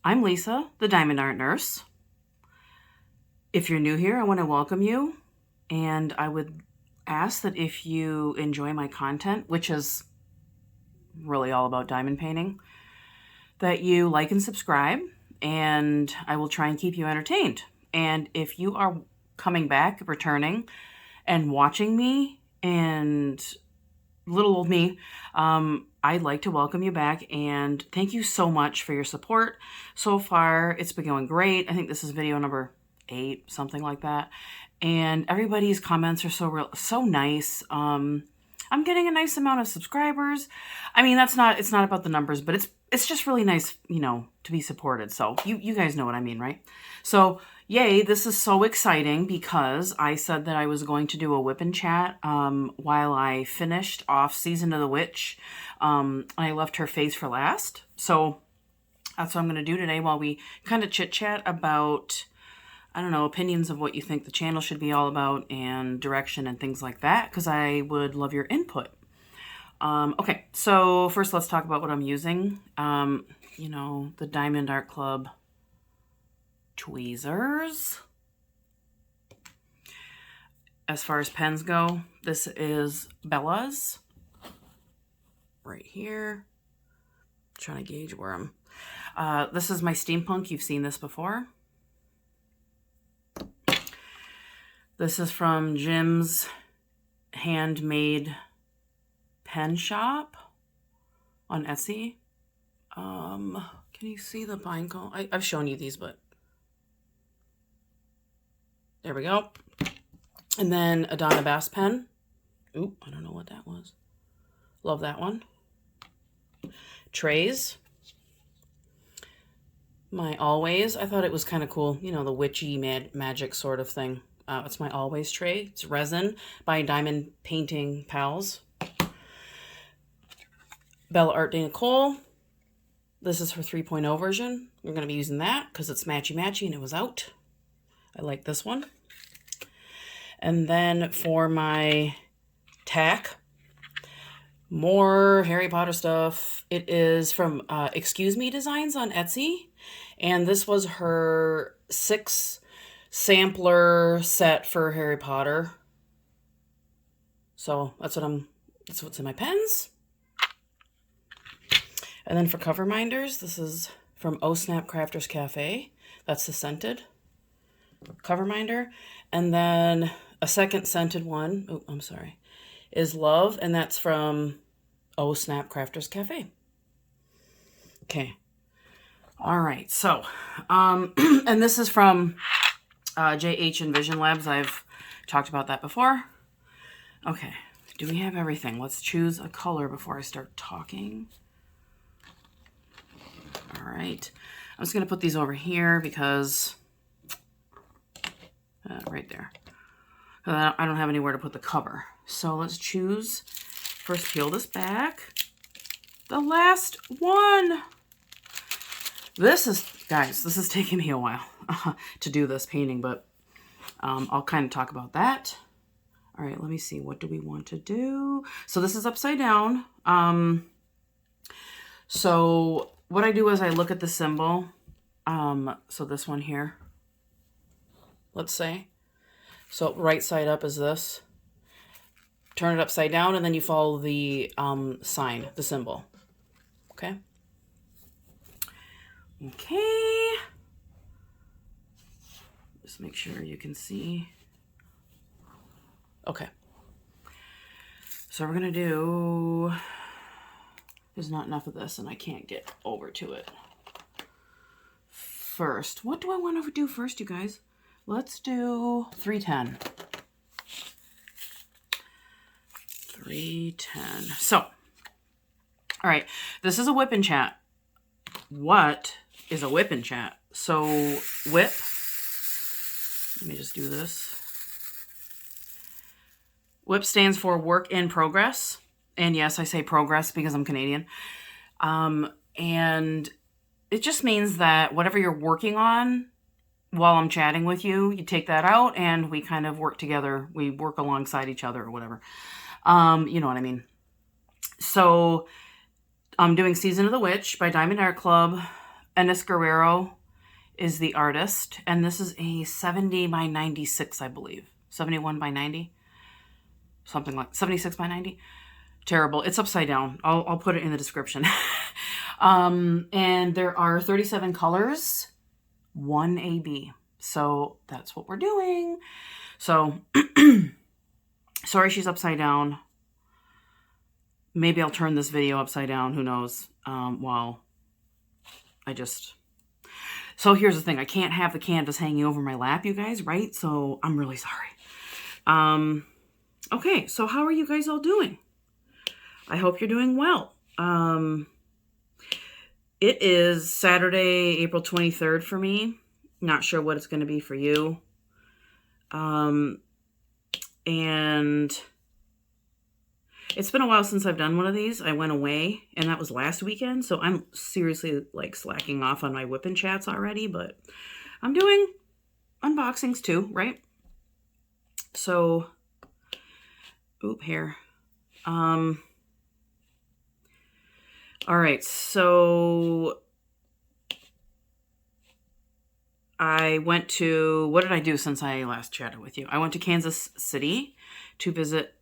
I'm Lisa, the Diamond Art Nurse. If you're new here, I want to welcome you, and I would ask that if you enjoy my content, which is really all about diamond painting, that you like and subscribe, and I will try and keep you entertained. And if you are coming back, returning, and watching me, and little old me, I'd like to welcome you back and thank you so much for your support. So far, it's been going great. I think this is video number 8, something like that. And everybody's comments are so nice. I'm getting a nice amount of subscribers. I mean, it's not about the numbers, but it's just really nice, to be supported. So you guys know what I mean, right? So yay, this is so exciting because I said that I was going to do a WIP and Chat while I finished off Season of the Witch. I left her phase for last. So that's what I'm going to do today while we kind of chit-chat about, I don't know, opinions of what you think the channel should be all about and direction and things like that, because I would love your input. Okay, so first let's talk about what I'm using. The Diamond Art Club tweezers. As far as pens go, this is Bella's right here. I'm trying to gauge where I'm. This is my Steampunk. You've seen this before. This is from Jim's Handmade Pen Shop on Etsy. Can you see the pine cone? I've shown you these, but there we go. And then a Donna Bass pen. Oop, I don't know what that was. Love that one. Trays. My Always. I thought it was kind of cool. The witchy magic sort of thing. It's my Always tray. It's resin by Diamond Painting Pals. Bella Art De Nicole. This is her 3.0 version. We're going to be using that because it's matchy-matchy and it was out. I like this one. And then for my tack, more Harry Potter stuff. It is from Excuse Me Designs on Etsy. And this was her 6 sampler set for Harry Potter. So that's what's in my pens. And then for cover minders, this is from Oh Snap Crafters Cafe. That's the scented cover minder. And then a second scented one, is Love, and that's from Oh Snap Crafters Cafe. Okay. All right. So, and this is from JHEnvisionLab. I've talked about that before. Okay. Do we have everything? Let's choose a color before I start talking. All right. I'm just going to put these over here because right there. I don't have anywhere to put the cover. So let's choose. First, peel this back. The last one. This is taking me a while to do this painting, but I'll kind of talk about that. All right, let me see. What do we want to do? So this is upside down. So what I do is I look at the symbol. So this one here, let's say. So right side up is this. Turn it upside down, and then you follow the sign, the symbol. Okay? Okay. Just make sure you can see. Okay. So we're going to do... There's not enough of this, and I can't get over to it. First, what do I want to do first, you guys? Let's do 310. 310. So, all right, this is a WIP and Chat. What is a WIP and Chat? So, WIP, let me just do this. WIP stands for Work in Progress. And yes, I say progress because I'm Canadian. And it just means that whatever you're working on while I'm chatting with you, you take that out and we kind of work together. We work alongside each other or whatever. You know what I mean? So I'm doing Season of the Witch by Diamond Art Club. Ennis Guerrero is the artist, and this is a 70 by 96, I believe. 71 by 90. Something like 76 by 90. Terrible. It's upside down. I'll put it in the description. And there are 37 colors, 1 AB. So that's what we're doing. So sorry she's upside down. Maybe I'll turn this video upside down. Who knows? So here's the thing. I can't have the canvas hanging over my lap, you guys, right? So I'm really sorry. Okay, so how are you guys all doing? I hope you're doing well. It is Saturday, April 23rd for me. Not sure what it's going to be for you. And it's been a while since I've done one of these. I went away, and that was last weekend. So I'm seriously like slacking off on my WIP and chats already, but I'm doing unboxings too, right? So, here. All right, so I went to, what did I do since I last chatted with you? I went to Kansas City to visit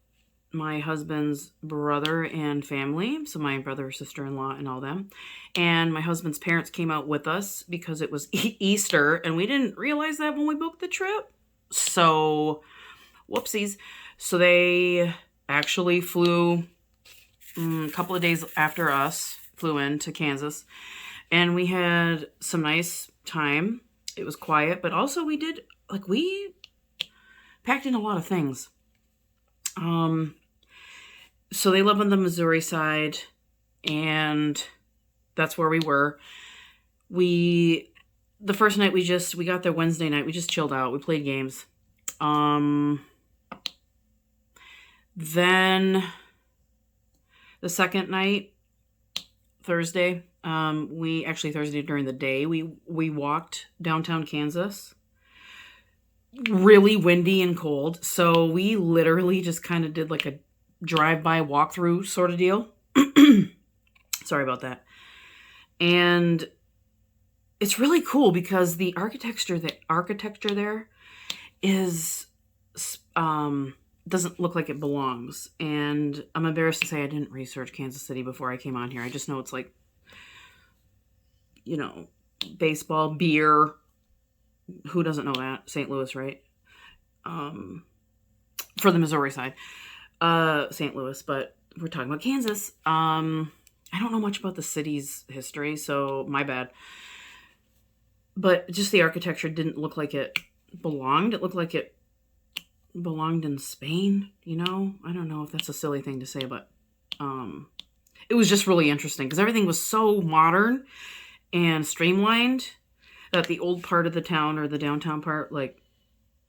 my husband's brother and family. So my brother, sister-in-law, and all them. And my husband's parents came out with us because it was Easter, and we didn't realize that when we booked the trip. So, whoopsies. So they actually flew a couple of days after us, flew into Kansas, and we had some nice time. It was quiet, but also we packed in a lot of things. So they live on the Missouri side, and that's where we were. The first night we got there Wednesday night. We just chilled out. We played games. Then the second night, Thursday, Thursday during the day, we walked downtown Kansas. Really windy and cold. So we literally just kind of did like a drive-by walkthrough sort of deal. Sorry about that. And it's really cool because the architecture there is doesn't look like it belongs. And I'm embarrassed to say I didn't research Kansas City before I came on here. I just know it's like, baseball, beer. Who doesn't know that? St. Louis, right? For the Missouri side. St. Louis, but we're talking about Kansas. I don't know much about the city's history, so my bad. But just the architecture didn't look like it belonged. It looked like it belonged in Spain, I don't know if that's a silly thing to say, but it was just really interesting because everything was so modern and streamlined that the old part of the town or the downtown part,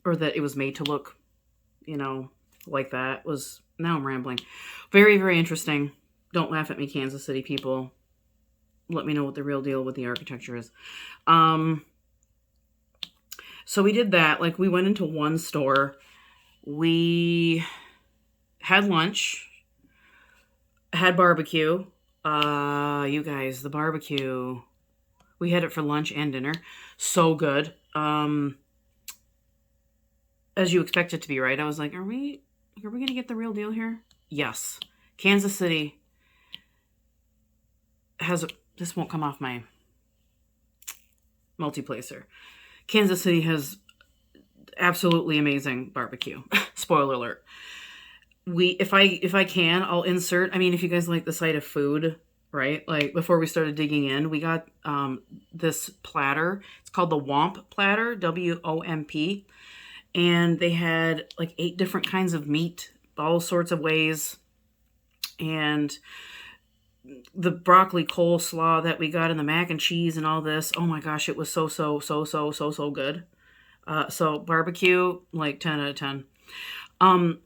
or that it was made to look, like that was, now I'm rambling. Very, very interesting. Don't laugh at me, Kansas City people. Let me know what the real deal with the architecture is. So we did that. We went into one store. We had lunch, had barbecue. You guys, the barbecue, we had it for lunch and dinner. So good. As you expect it to be, right? I was like, are we going to get the real deal here? Yes. Kansas City this won't come off my multiplacer. Kansas City has absolutely amazing barbecue. Spoiler alert. If I can, I'll insert, if you guys like the sight of food, right? Before we started digging in, we got this platter. It's called the WOMP platter, WOMP. And they had 8 different kinds of meat, all sorts of ways. And the broccoli coleslaw that we got and the mac and cheese and all this. Oh my gosh, it was so good. So barbecue, 10 out of 10.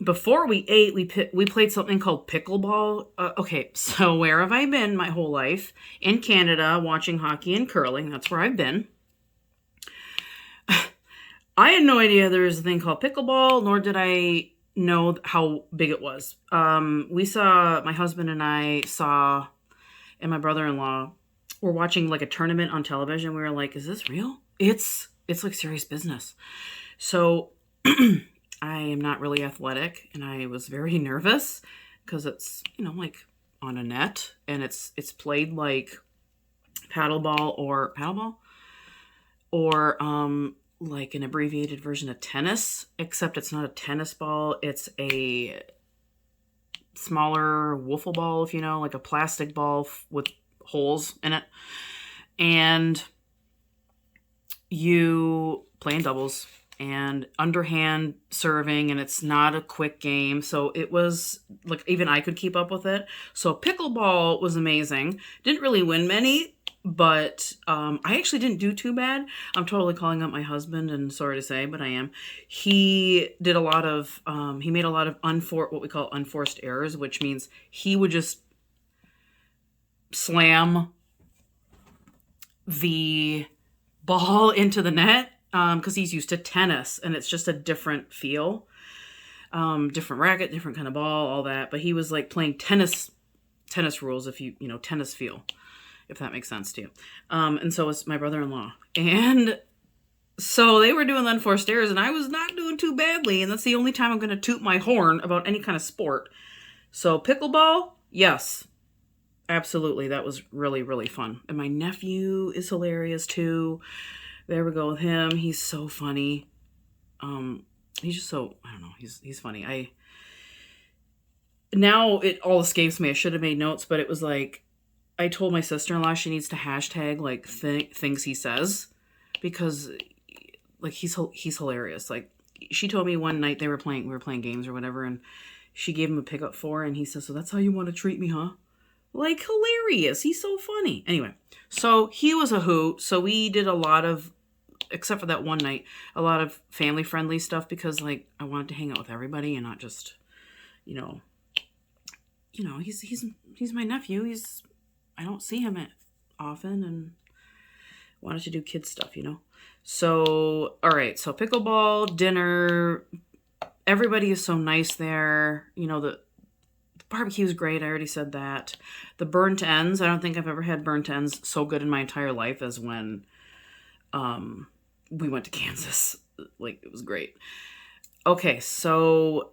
Before we ate, we played something called pickleball. Okay, so where have I been my whole life? In Canada, watching hockey and curling. That's where I've been. I had no idea there was a thing called pickleball, nor did I know how big it was. My husband and I saw, and my brother-in-law were watching like a tournament on television. We were like, is this real? It's like serious business. So I am not really athletic, and I was very nervous because it's, like on a net, and it's played like paddleball or like an abbreviated version of tennis, except it's not a tennis ball. It's a smaller wiffle ball, if you know, like a plastic ball with holes in it. And you play in doubles and underhand serving, and it's not a quick game. So it was like, even I could keep up with it. So pickleball was amazing. Didn't really win many, but I actually didn't do too bad. I'm totally calling out my husband, and sorry to say, but I am. He did a lot of, he made a lot of what we call unforced errors, which means he would just slam the ball into the net, because he's used to tennis, and it's just a different feel, different racket, different kind of ball, all that. But he was like playing tennis rules, if tennis feel, if that makes sense to you. And so was my brother-in-law. And so they were doing the unforced errors, and I was not doing too badly. And that's the only time I'm going to toot my horn about any kind of sport. So pickleball, yes, absolutely. That was really, really fun. And my nephew is hilarious too. There we go with him. He's so funny. He's just so, I don't know. He's funny. Now it all escapes me. I should have made notes, but it was like, I told my sister-in-law she needs to hashtag like things he says, because like he's hilarious. Like, she told me one night we were playing games or whatever, and she gave him a pickup four, and he says, "So that's how you want to treat me, huh?" Like, hilarious. He's so funny. Anyway, so he was a hoot. So we did a lot of, except for that one night, a lot of family-friendly stuff, because like I wanted to hang out with everybody and not just, he's my nephew. I don't see him often, and wanted to do kid stuff, So, all right. So pickleball, dinner, everybody is so nice there. The barbecue is great. I already said that. The burnt ends. I don't think I've ever had burnt ends so good in my entire life as when we went to Kansas. Like, it was great. Okay, so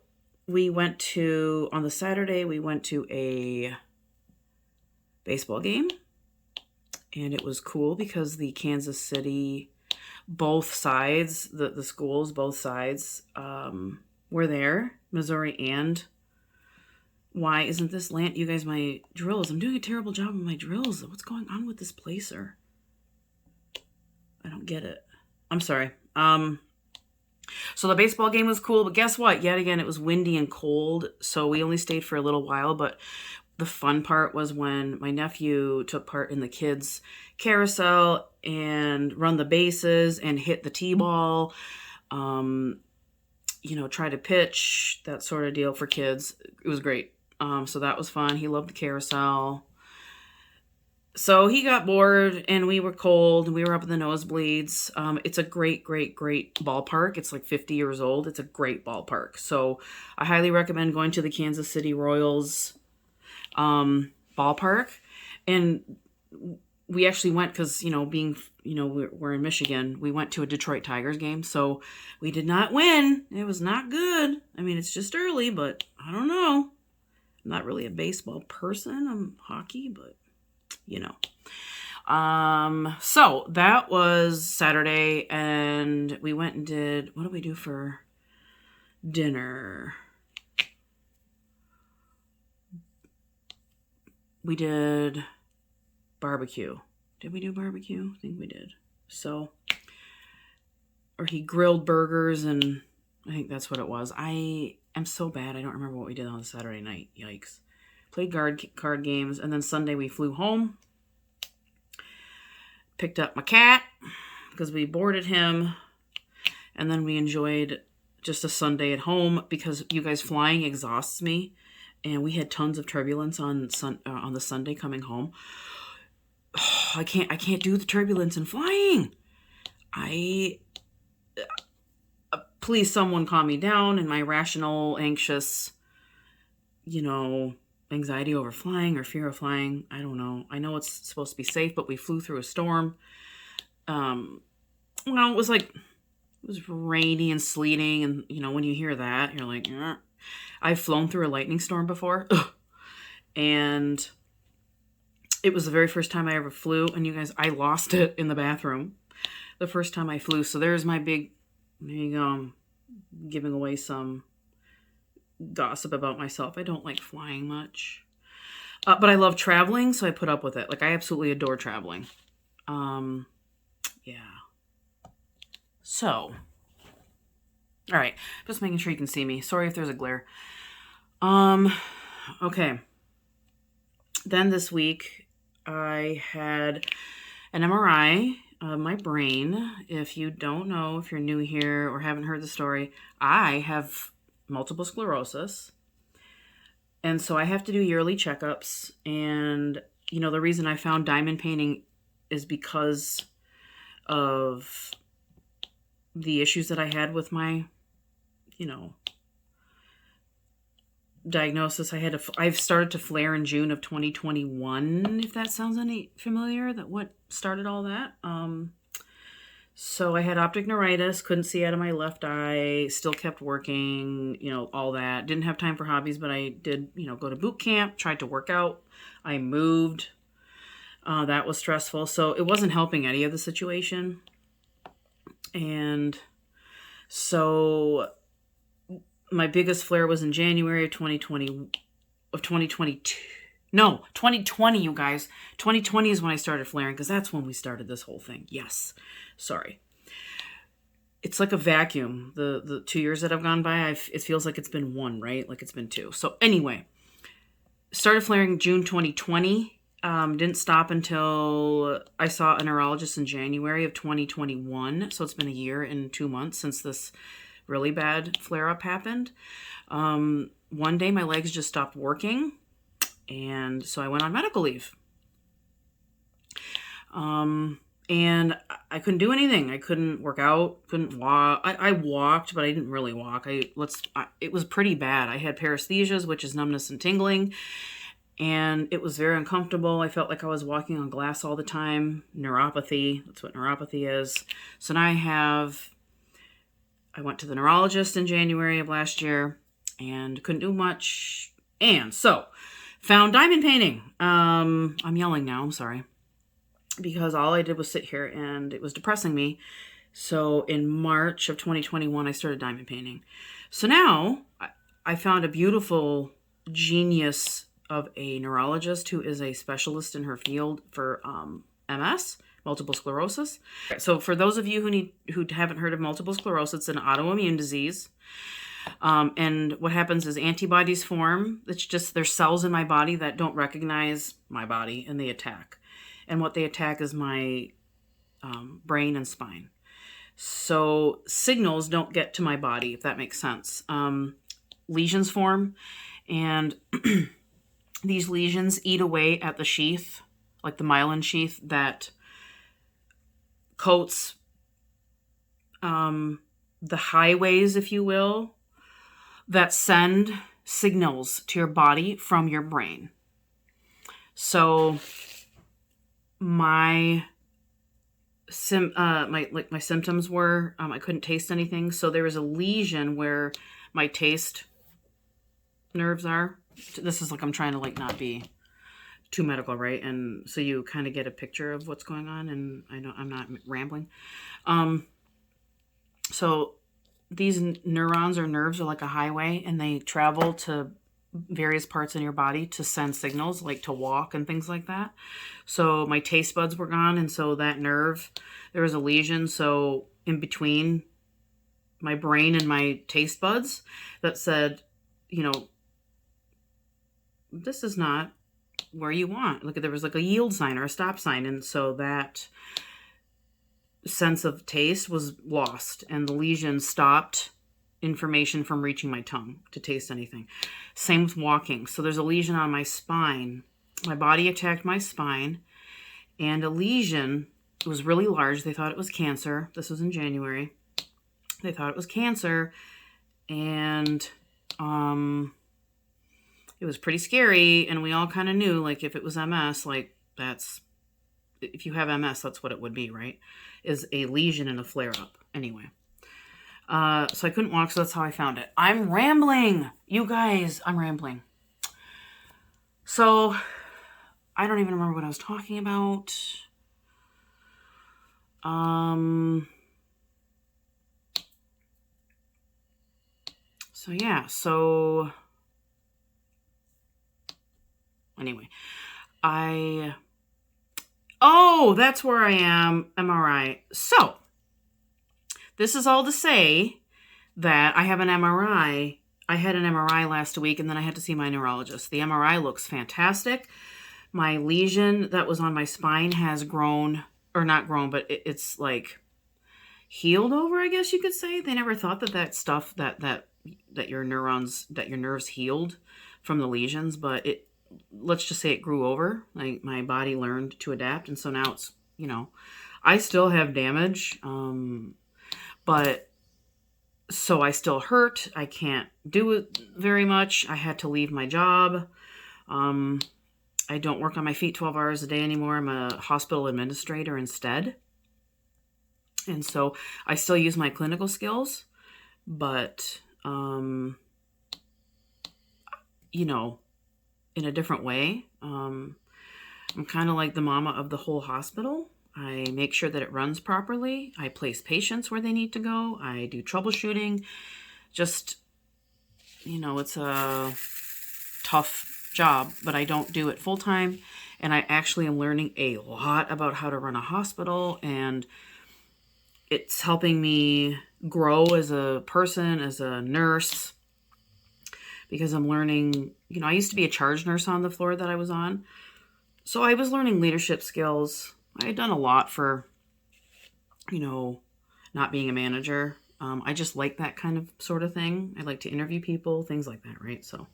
on the Saturday, we went to a baseball game, and it was cool because the Kansas City, both sides, the schools, both sides were there, Missouri and why isn't this land? You guys, my drills. I'm doing a terrible job of my drills. What's going on with this placer? I don't get it. I'm sorry. So the baseball game was cool, but guess what? Yet again, it was windy and cold, so we only stayed for a little while, but the fun part was when my nephew took part in the kids' carousel and run the bases and hit the t-ball, try to pitch, that sort of deal for kids. It was great. So that was fun. He loved the carousel. So he got bored, and we were cold, and we were up in the nosebleeds. It's a great, great, great ballpark. It's like 50 years old. It's a great ballpark. So I highly recommend going to the Kansas City Royals ballpark. And we actually went because, we're in Michigan. We went to a Detroit Tigers game. So we did not win. It was not good. I mean, it's just early, but I don't know. I'm not really a baseball person. I'm hockey, but so that was Saturday, and we went and did, what did we do for dinner? We did barbecue. Did we do barbecue? I think we did. So, or he grilled burgers, and I think that's what it was. I am so bad. I don't remember what we did on Saturday night. Yikes. Played card games, and then Sunday we flew home. Picked up my cat because we boarded him, and then we enjoyed just a Sunday at home because you guys, flying exhausts me, and we had tons of turbulence on the Sunday coming home. I can't do the turbulence in flying. Please, someone calm me down in my rational, anxious, anxiety over flying or fear of flying. I don't know. I know it's supposed to be safe, but we flew through a storm. Well, it was rainy and sleeting, and when you hear that, you're like, eh. I've flown through a lightning storm before. And it was the very first time I ever flew, and you guys, I lost it in the bathroom the first time I flew. So there's my big, there you go, I'm giving away some gossip about myself. I don't like flying much, but I love traveling, so I put up with it. Like, I absolutely adore traveling. Yeah. So, all right, just making sure you can see me. Sorry if there's a glare. Okay. Then this week I had an MRI of my brain. If you don't know, if you're new here or haven't heard the story, I have multiple sclerosis. And so I have to do yearly checkups. And, the reason I found diamond painting is because of the issues that I had with my, diagnosis. I've started to flare in June of 2021, if that sounds any familiar, that what started all that. So I had optic neuritis, couldn't see out of my left eye, still kept working, all that. Didn't have time for hobbies, but I did, go to boot camp, tried to work out. I moved. That was stressful. So it wasn't helping any of the situation. And so my biggest flare was in January of 2022. No, 2020, you guys. 2020 is when I started flaring, because that's when we started this whole thing. Yes. Sorry. It's like a vacuum. The 2 years that have gone by, it feels like it's been one, right? Like it's been two. So anyway, started flaring June 2020. Didn't stop until I saw a neurologist in January of 2021. So it's been a year and 2 months since this really bad flare-up happened. One day my legs just stopped working, and so I went on medical leave. And I couldn't do anything. I couldn't work out, couldn't walk. I walked, but I didn't really walk. It was pretty bad. I had paresthesias, which is numbness and tingling, and it was very uncomfortable. I felt like I was walking on glass all the time. Neuropathy, that's what neuropathy is. So now I went to the neurologist in January of last year and couldn't do much. And so found diamond painting. I'm yelling now. I'm sorry. Because all I did was sit here and it was depressing me. So in March of 2021, I started diamond painting. So now I found a beautiful genius of a neurologist who is a specialist in her field for MS, multiple sclerosis. So for those of you who haven't heard of multiple sclerosis, it's an autoimmune disease. And what happens is antibodies form. It's just there's cells in my body that don't recognize my body, and they attack. And what they attack is my brain and spine. So signals don't get to my body, if that makes sense. Lesions form, and these lesions eat away at the sheath, like the myelin sheath that coats the highways, if you will, that send signals to your body from your brain. So my symptoms were I couldn't taste anything. So there was a lesion where my taste nerves are. This is like I'm trying to not be too medical, right? And so you kind of get a picture of what's going on, and I'm not rambling. So these neurons or nerves are like a highway, and they travel to various parts in your body to send signals, like to walk and things like that. So my taste buds were gone, and so that nerve, there was a lesion, so in between my brain and my taste buds that said, this is not where you want. Like there was like a yield sign or a stop sign, and so that sense of taste was lost, and the lesion stopped information from reaching my tongue to taste anything. Same with walking. So there's a lesion on my spine. My body attacked my spine, and a lesion, it was really large. They thought it was cancer. This was in January. They thought it was cancer, and it was pretty scary. And we all kind of knew, like, if it was MS, like, if you have MS, that's what it would be, right? Is a lesion and a flare-up. Anyway. So I couldn't walk, so that's how I found it. I'm rambling. You guys, I'm rambling. So, I don't even remember what I was talking about. So yeah, anyway, oh, that's where I am, MRI. So, this is all to say that I have an MRI. I had an MRI last week, and then I had to see my neurologist. The MRI looks fantastic. My lesion that was on my spine has grown, or not grown, but it's like healed over, I guess you could say. They never thought that stuff, that your nerves healed from the lesions, but let's just say it grew over. Like, my body learned to adapt, and so now it's, I still have damage, but so I still hurt. I can't do it very much. I had to leave my job. I don't work on my feet 12 hours a day anymore. I'm a hospital administrator instead. And so I still use my clinical skills, but, in a different way. I'm kind of like the mama of the whole hospital. I make sure that it runs properly. I place patients where they need to go. I do troubleshooting. Just, it's a tough job, but I don't do it full time. And I actually am learning a lot about how to run a hospital, and it's helping me grow as a person, as a nurse, because I'm learning, I used to be a charge nurse on the floor that I was on. So I was learning leadership skills. I had done a lot for, not being a manager. I just like that kind of sort of thing. I like to interview people, things like that, right? So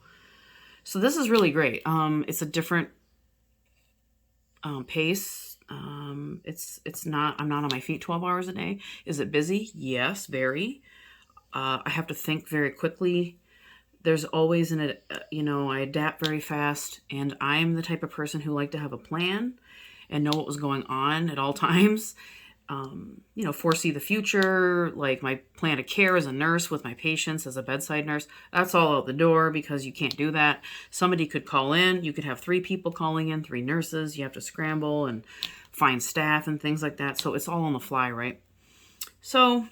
this is really great. It's a different pace. I'm not on my feet 12 hours a day. Is it busy? Yes, very. I have to think very quickly. There's always I adapt very fast, and I'm the type of person who like to have a plan and know what was going on at all times. Foresee the future, like my plan of care as a nurse with my patients, as a bedside nurse. That's all out the door because you can't do that. Somebody could call in. You could have 3 people calling in, 3 nurses. You have to scramble and find staff and things like that. So it's all on the fly, right? So,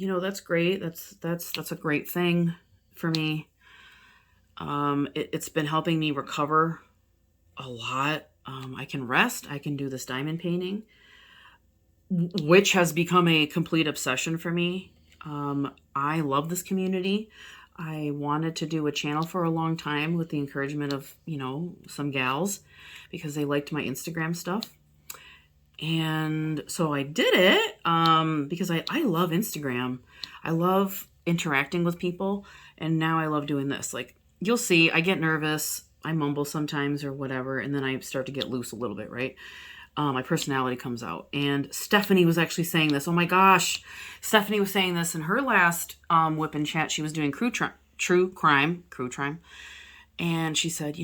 that's great. That's a great thing for me. It's been helping me recover a lot. I can rest. I can do this diamond painting, which has become a complete obsession for me. I love this community. I wanted to do a channel for a long time with the encouragement of, some gals, because they liked my Instagram stuff. And so I did it because I love Instagram. I love interacting with people. And now I love doing this. Like, you'll see, I get nervous. I mumble sometimes or whatever. And then I start to get loose a little bit, right? My personality comes out. And Stephanie was actually saying this. Oh my gosh. Stephanie was saying this in her last WIP and Chat. She was doing true crime. And she said,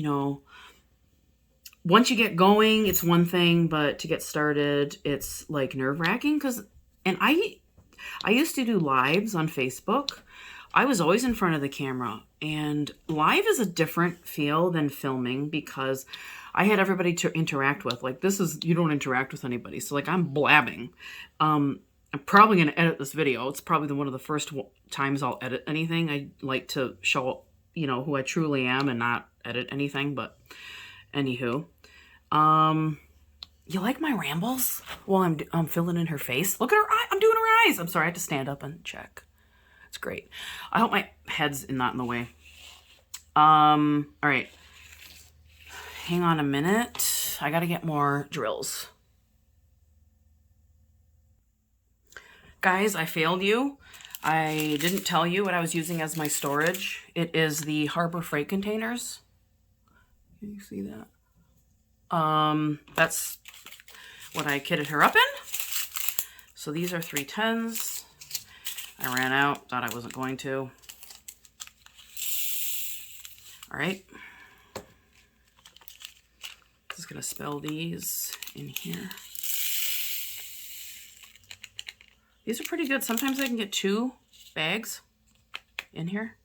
once you get going, it's one thing, but to get started, it's like nerve-wracking. And I used to do lives on Facebook. I was always in front of the camera, and live is a different feel than filming because I had everybody to interact with. Like, you don't interact with anybody. So like, I'm blabbing. I'm probably going to edit this video. It's probably one of the first times I'll edit anything. I like to show, who I truly am and not edit anything, but anywho. You like my rambles? Well, I'm filling in her face. Look at her eye. I'm doing her eyes. I'm sorry. I had to stand up and check. It's great. I hope my head's not in the way. All right. Hang on a minute. I got to get more drills. Guys, I failed you. I didn't tell you what I was using as my storage. It is the Harbor Freight containers. Can you see that? That's what I kitted her up in. So these are 310s. I ran out, thought I wasn't going to. All right. Just going to spell these in here. These are pretty good. Sometimes I can get 2 bags in here.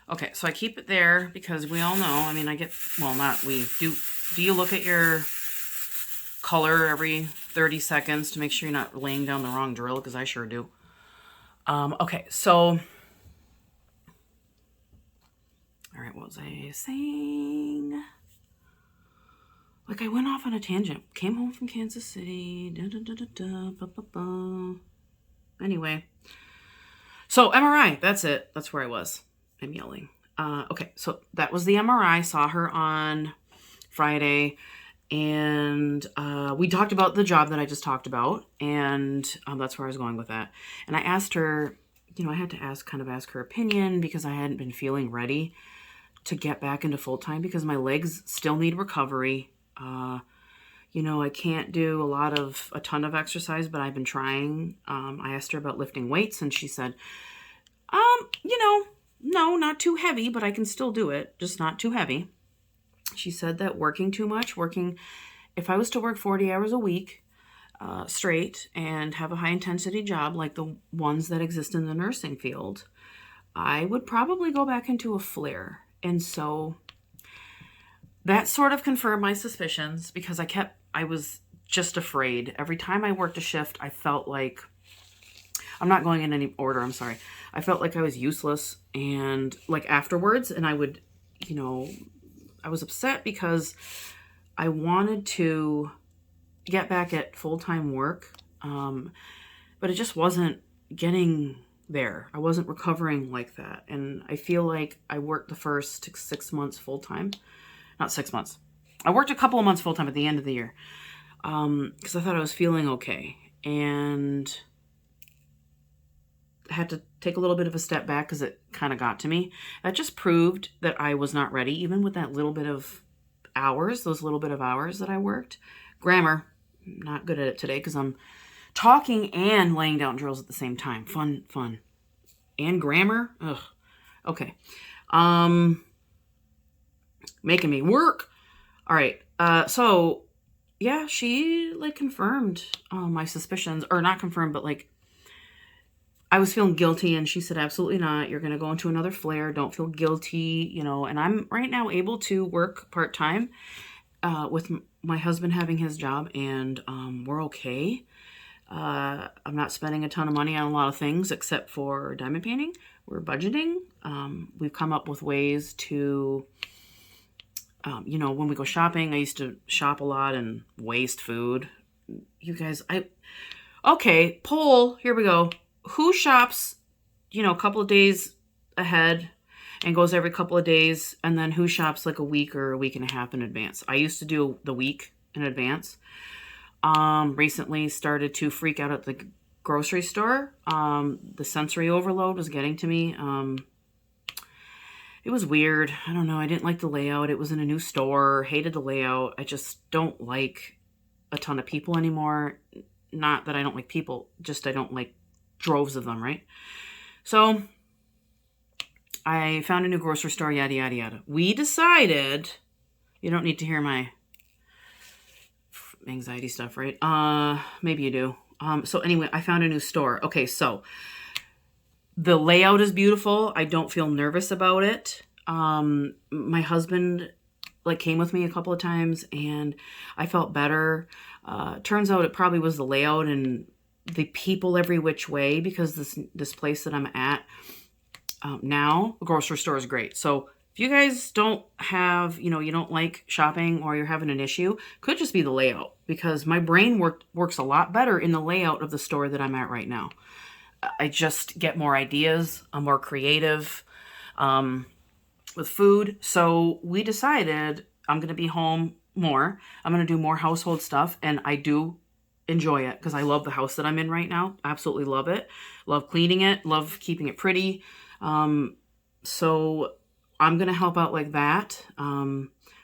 Okay, so I keep it there because we all know, I mean, I get, well, not we. Do you look at your color every 30 seconds to make sure you're not laying down the wrong drill? Because I sure do. Okay, so, all right, what was I saying? Like, I went off on a tangent. Came home from Kansas City. Anyway. So, MRI. That's it. That's where I was. I'm yelling. Okay, so that was the MRI. Saw her on Friday. And we talked about the job that I just talked about. And that's where I was going with that. And I asked her, you know, I had to ask her opinion because I hadn't been feeling ready to get back into full-time because my legs still need recovery. You know, I can't do a ton of exercise, but I've been trying. I asked her about lifting weights and she said, you know, no, not too heavy, but I can still do it. Just not too heavy. She said that working too much, if I was to work 40 hours a week, straight and have a high intensity job like the ones that exist in the nursing field, I would probably go back into a flare. And so that sort of confirmed my suspicions because I was just afraid. Every time I worked a shift, I felt like, I'm not going in any order, I'm sorry. I felt like I was useless and like afterwards, and I would, you know, I was upset because I wanted to get back at full-time work, but it just wasn't getting there. I wasn't recovering like that. And I feel like I worked the first 6 months full-time. Not 6 months. I worked a couple of months full-time at the end of the year because I thought I was feeling okay. And I had to take a little bit of a step back because it kind of got to me. That just proved that I was not ready, even with that little bit of hours, those little bit of hours that I worked. Grammar, not good at it today because I'm talking and laying down drills at the same time. Fun. And grammar, ugh. Okay. Making me work. All right. So yeah, she like confirmed my suspicions, or not confirmed, but like I was feeling guilty, and she said, absolutely not. You're going to go into another flare. Don't feel guilty, you know. And I'm right now able to work part-time with my husband having his job, and we're okay. I'm not spending a ton of money on a lot of things except for diamond painting. We're budgeting. We've come up with ways to, you know, when we go shopping, I used to shop a lot and waste food. You guys, okay, poll, here we go. Who shops, you know, a couple of days ahead and goes every couple of days, and then who shops like a week or a week and a half in advance? I used to do the week in advance. Recently started to freak out at the grocery store. The sensory overload was getting to me. It was weird. I don't know. I didn't like the layout. It was in a new store. Hated the layout. I just don't like a ton of people anymore. Not that I don't like people, just I don't like droves of them, right? So I found a new grocery store, yada, yada, yada. We decided, you don't need to hear my anxiety stuff, right? Maybe you do. So anyway, I found a new store. Okay, so the layout is beautiful. I don't feel nervous about it. My husband like came with me a couple of times and I felt better. Turns out it probably was the layout and the people every which way, because this place that I'm at now, the grocery store is great. So if you guys don't have, you know, you don't like shopping or you're having an issue, could just be the layout, because my brain works a lot better in the layout of the store that I'm at right now. I just get more ideas. I'm more creative with food. So we decided I'm going to be home more. I'm going to do more household stuff, and I do enjoy it because I love the house that I'm in right now. Absolutely love it. Love cleaning it. Love keeping it pretty. So I'm going to help out like that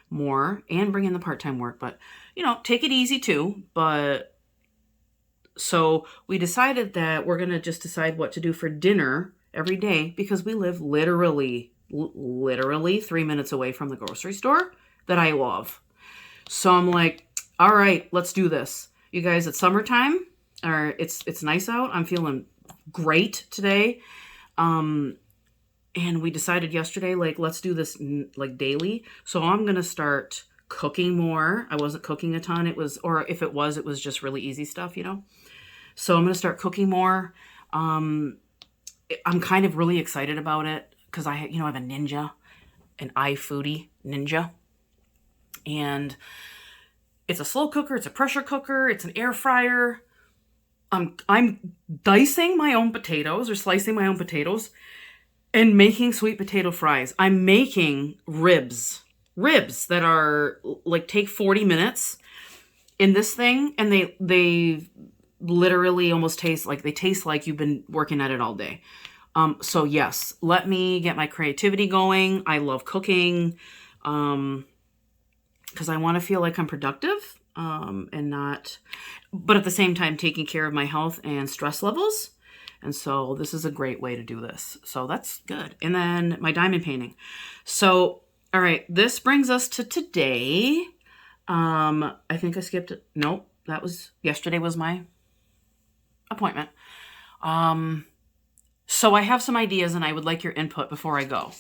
more and bring in the part-time work. But, you know, take it easy too. But so we decided that we're going to just decide what to do for dinner every day, because we live literally literally 3 minutes away from the grocery store that I love. So I'm like, all right, let's do this. You guys, it's summertime, or it's nice out. I'm feeling great today. And we decided yesterday, like, let's do this like daily. So I'm going to start cooking more. I wasn't cooking a ton. Or if it was just really easy stuff, you know? So I'm going to start cooking more. I'm kind of really excited about it because I have a ninja, an iFoodie ninja. And it's a slow cooker, it's a pressure cooker, it's an air fryer. I'm dicing my own potatoes or slicing my own potatoes and making sweet potato fries. I'm making ribs that are like take 40 minutes in this thing, and they literally almost taste like you've been working at it all day. So yes, let me get my creativity going. I love cooking because I want to feel like I'm productive and not, but at the same time taking care of my health and stress levels. And so this is a great way to do this. So that's good. And then my diamond painting. So, all right, this brings us to today. I think I skipped it. Nope, yesterday was my appointment. So I have some ideas and I would like your input before I go.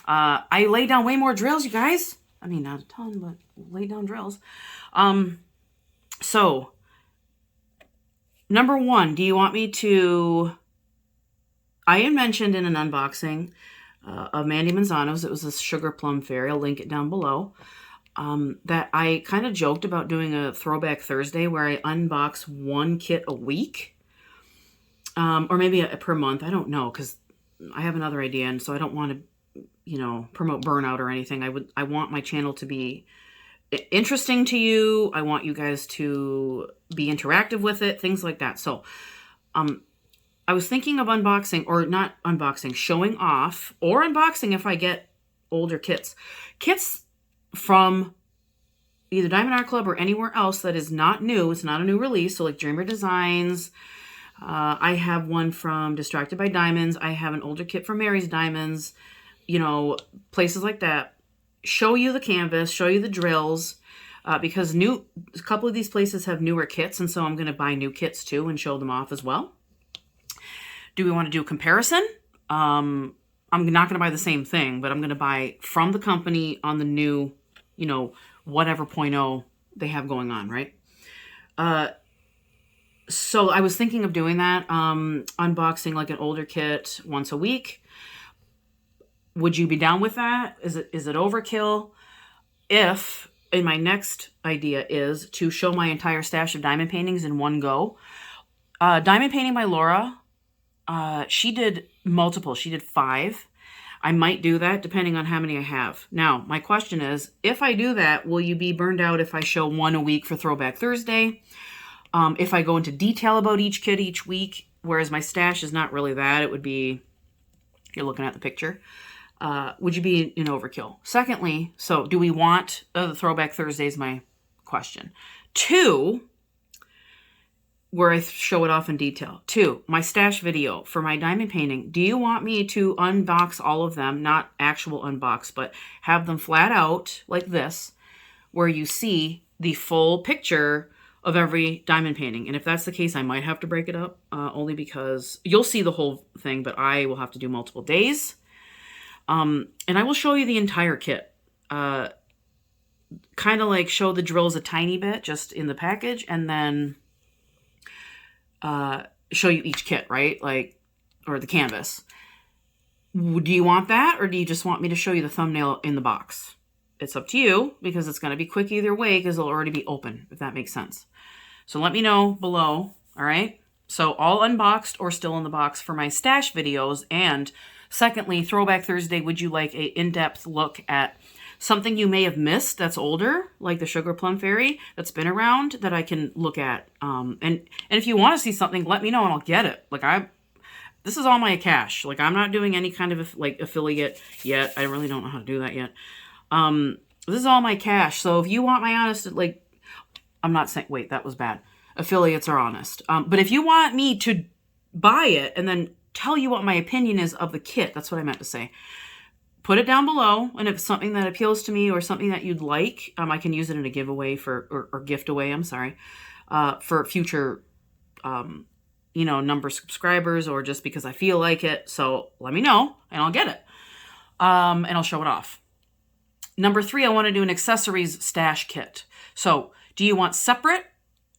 I laid down way more drills, you guys. I mean, not a ton, but laid down drills. So number one, do you want me to, I had mentioned in an unboxing of Mandy Manzano's, it was this sugar plum fairy. I'll link it down below. That I kind of joked about doing a throwback Thursday where I unbox one kit a week. Or maybe per month. I don't know, because I have another idea, and so I don't want to, promote burnout or anything. I want my channel to be interesting to you. I want you guys to be interactive with it, things like that. So, I was thinking of unboxing, or not unboxing, showing off, or unboxing if I get older kits. Kits from either Diamond Art Club or anywhere else that is not new. It's not a new release. So like Dreamer Designs. I have one from Distracted by Diamonds. I have an older kit from Mary's Diamonds. Places like that. Show you the canvas, show you the drills, because a couple of these places have newer kits, and so I'm going to buy new kits too and show them off as well. Do we want to do a comparison? I'm not going to buy the same thing, but I'm going to buy from the company on the new, whatever 0.0 they have going on, right? So I was thinking of doing that, unboxing like an older kit once a week. Would you be down with that? Is it overkill? If, and my next idea is to show my entire stash of diamond paintings in one go. Diamond painting by Laura, she did multiple. She did 5. I might do that depending on how many I have. Now, my question is, if I do that, will you be burned out if I show one a week for Throwback Thursday? If I go into detail about each kit each week, whereas my stash is not really that, it would be, you're looking at the picture, would you be in overkill? Secondly, so do we want the Throwback Thursday is my question. 2, where I show it off in detail. 2, my stash video for my diamond painting. Do you want me to unbox all of them, not actual unbox, but have them flat out like this, where you see the full picture of every diamond painting? And if that's the case, I might have to break it up, only because you'll see the whole thing, but I will have to do multiple days. And I will show you the entire kit. Kind of like show the drills a tiny bit just in the package, and then show you each kit, right? Or the canvas. Do you want that, or do you just want me to show you the thumbnail in the box? It's up to you, because it's going to be quick either way, because it'll already be open, if that makes sense. So let me know below, all right? So all unboxed or still in the box for my stash videos. And secondly, Throwback Thursday, would you like a in-depth look at something you may have missed that's older, like the Sugar Plum Fairy that's been around, that I can look at? And if you want to see something, let me know and I'll get it. This is all my cash. I'm not doing any kind of affiliate yet. I really don't know how to do that yet. This is all my cash. So if you want my honest, I'm not saying, wait, that was bad. Affiliates are honest. But if you want me to buy it and then tell you what my opinion is of the kit, that's what I meant to say. put it down below. And if it's something that appeals to me or something that you'd like, I can use it in a giveaway or gift away, I'm sorry, for future, number of subscribers, or just because I feel like it. So let me know and I'll get it. And I'll show it off. Number 3, I want to do an accessories stash kit. So do you want separate?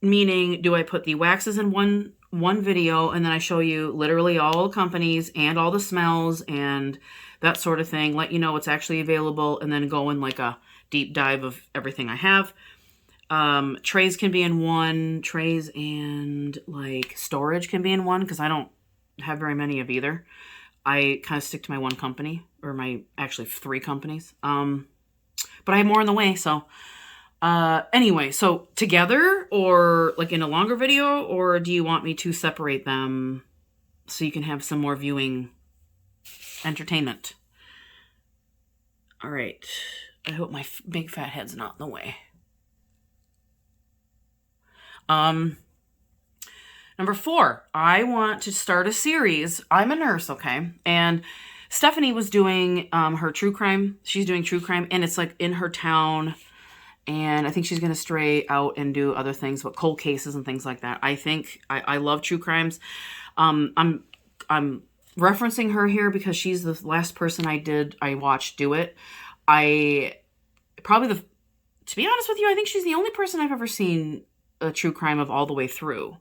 Meaning, do I put the waxes in one video and then I show you literally all the companies and all the smells and that sort of thing, let you know what's actually available, and then go in like a deep dive of everything I have. Trays can be in one, trays and like storage can be in one, because I don't have very many of either. I kind of stick to my one company, or my actually 3 companies. But I have more on the way, so anyway, so together or like in a longer video, or do you want me to separate them so you can have some more viewing entertainment? All right. I hope my big fat head's not in the way. Number 4, I want to start a series. I'm a nurse, okay? And Stephanie was doing her true crime. She's doing true crime, and it's like in her town. And I think she's going to stray out and do other things, but cold cases and things like that. I love true crimes. I'm referencing her here because she's the last person I watched do it. To be honest with you, I think she's the only person I've ever seen a true crime of all the way through.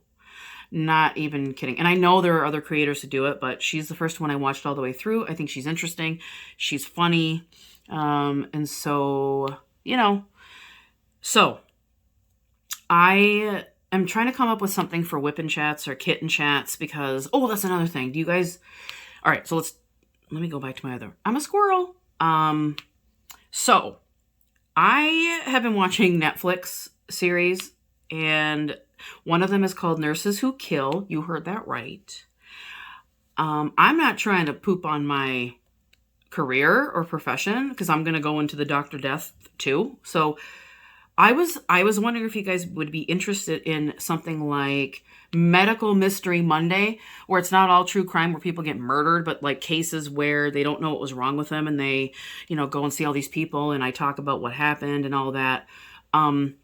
Not even kidding. And I know there are other creators who do it, but she's the first one I watched all the way through. I think she's interesting. She's funny. And so, So, I am trying to come up with something for WIP and Chats or kitten chats because, that's another thing. Do you guys, all right, so let me go back to my other, I'm a squirrel. So, I have been watching Netflix series, and one of them is called Nurses Who Kill. You heard that right. I'm not trying to poop on my career or profession, because I'm going to go into the Dr. Death too. So, I was wondering if you guys would be interested in something like Medical Mystery Monday, where it's not all true crime where people get murdered, but like cases where they don't know what was wrong with them, and they, go and see all these people, and I talk about what happened and all that. And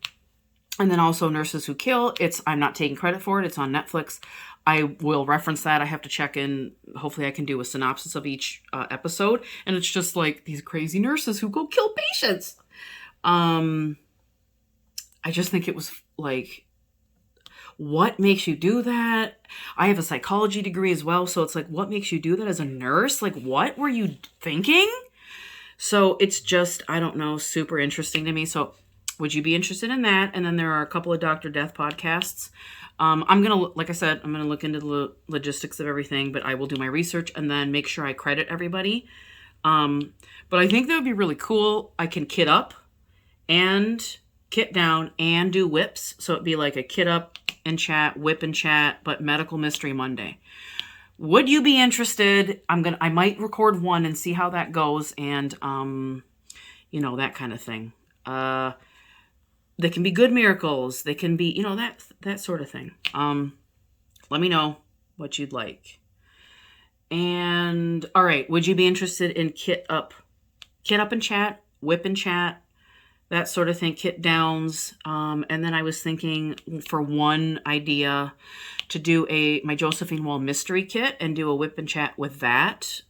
then also Nurses Who Kill. I'm not taking credit for it. It's on Netflix. I will reference that. I have to check in. Hopefully I can do a synopsis of each episode. And it's just like these crazy nurses who go kill patients. I just think it was like, what makes you do that? I have a psychology degree as well. So it's like, what makes you do that as a nurse? Like, what were you thinking? So it's just, I don't know, super interesting to me. So would you be interested in that? And then there are a couple of Dr. Death podcasts. Like I said, I'm going to look into the logistics of everything, but I will do my research and then make sure I credit everybody. But I think that would be really cool. I can kit up and kit down and do whips. So it'd be like a kit up and chat, whip and chat, but Medical Mystery Monday. Would you be interested? I might record one and see how that goes, and that kind of thing. They can be good miracles. They can be, that sort of thing. Let me know what you'd like. And all right, would you be interested in kit up and chat, whip and chat, that sort of thing, kit downs. And then I was thinking for one idea to do my Josephine Wall mystery kit and do a whip and chat with that.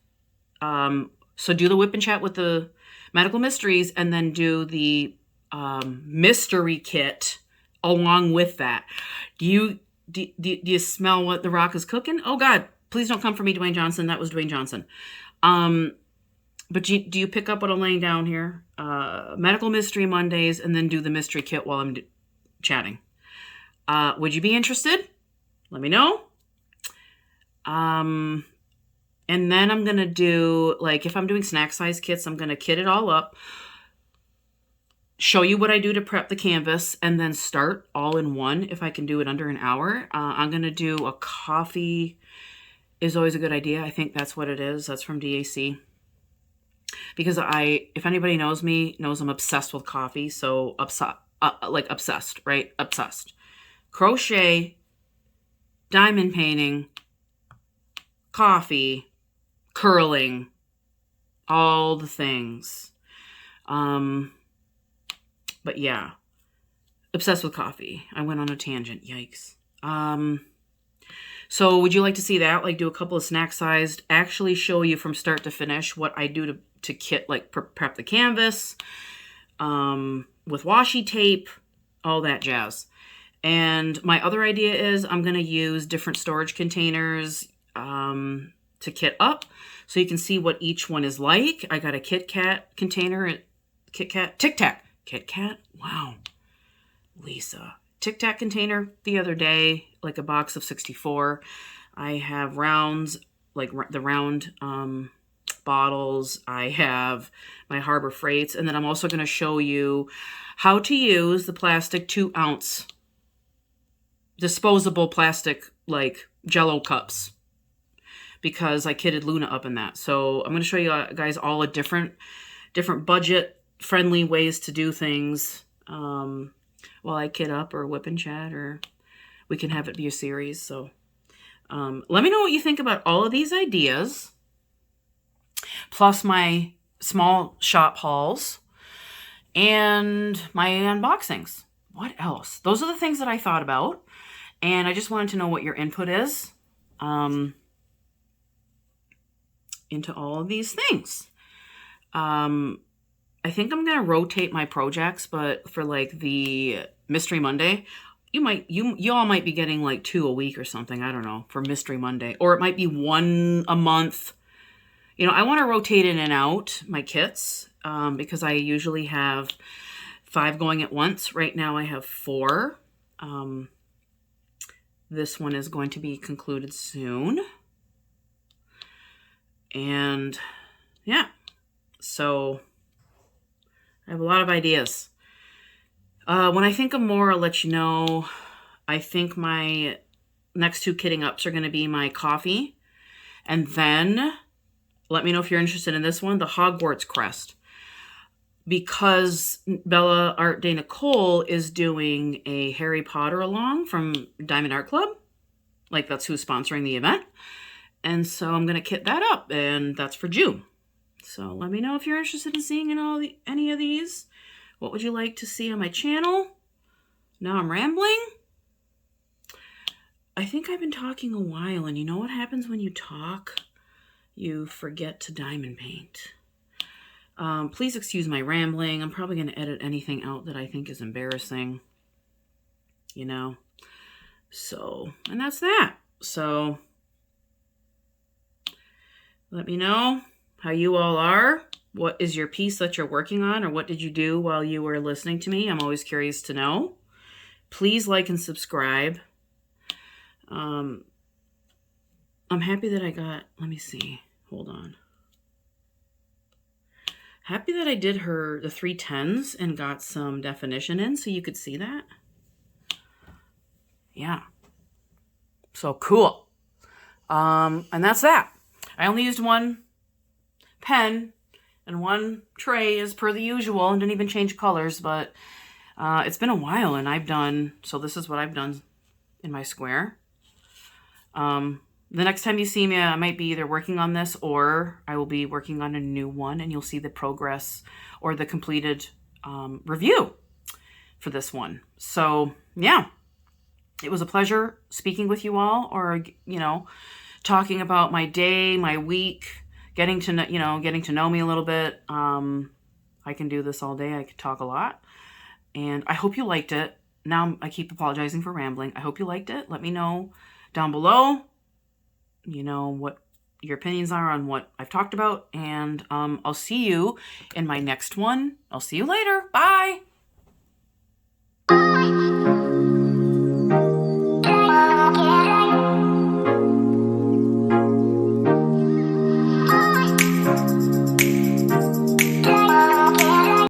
So do the whip and chat with the medical mysteries, and then do the mystery kit along with that. Do you smell what The Rock is cooking? Oh God, please don't come for me, Dwayne Johnson. That was Dwayne Johnson. But do you pick up what I'm laying down here? Medical Mystery Mondays, and then do the mystery kit while I'm chatting. Would you be interested? Let me know. And then I'm going to do, like, if I'm doing snack size kits, I'm going to kit it all up, show you what I do to prep the canvas, and then start all in one if I can do it under an hour. I'm going to do a coffee is always a good idea. I think that's what it is. That's from DAC. Because if anybody knows me, knows I'm obsessed with coffee. So obsessed, right? Obsessed. Crochet, diamond painting, coffee, curling, all the things. But yeah, obsessed with coffee. I went on a tangent. Yikes. So would you like to see that? Like do a couple of snack sized, actually show you from start to finish what I do to kit, like prep the canvas, with washi tape, all that jazz. And my other idea is I'm going to use different storage containers, to kit up so you can see what each one is like. I got a Kit Kat container, Tic Tac. Wow. Lisa. Tic Tac container the other day, like a box of 64. I have rounds, like the round bottles. I have my Harbor Freights. And then I'm also going to show you how to use the plastic 2-ounce disposable plastic, like Jello cups, because I kitted Luna up in that. So I'm going to show you guys all a different budget friendly ways to do things, while I kit up or WIP and Chat, or we can have it be a series. So let me know what you think about all of these ideas, plus my small shop hauls and my unboxings. What else? Those are the things that I thought about, and I just wanted to know what your input is into all of these things. I think I'm going to rotate my projects, but for like the Mystery Monday, you all might be getting like 2 a week or something. I don't know, for Mystery Monday, or it might be 1 a month. You know, I want to rotate in and out my kits, because I usually have 5 going at once. Right now I have 4. This one is going to be concluded soon. And yeah, so I have a lot of ideas. When I think of more, I'll let you know. I think my next 2 kitting ups are going to be my coffee. And then let me know if you're interested in this one, the Hogwarts crest. Because Bella Art De Nicole is doing a Harry Potter along from Diamond Art Club. Like, that's who's sponsoring the event. And so I'm going to kit that up, and that's for June. So let me know if you're interested in seeing any of these. What would you like to see on my channel? Now I'm rambling. I think I've been talking a while, and you know what happens when you talk? You forget to diamond paint. Please excuse my rambling. I'm probably going to edit anything out that I think is embarrassing. You know? So, and that's that. So, let me know how you all are. What is your piece that you're working on, or what did you do while you were listening to me? I'm always curious to know. Please like and subscribe. I'm happy that I got, let me see, hold on. Happy that I did the 310s and got some definition in so you could see that. Yeah. So cool. And that's that. I only used 1 pen and 1 tray as per the usual, and didn't even change colors, but it's been a while, and so this is what I've done in my square. The next time you see me, I might be either working on this, or I will be working on a new one, and you'll see the progress or the completed review for this one. So yeah, it was a pleasure speaking with you all, or, you know, talking about my day, my week, getting to know me a little bit. I can do this all day. I could talk a lot, and I hope you liked it. Now I keep apologizing for rambling. I hope you liked it. Let me know down below, you know, what your opinions are on what I've talked about, and I'll see you in my next one. I'll see you later. Bye.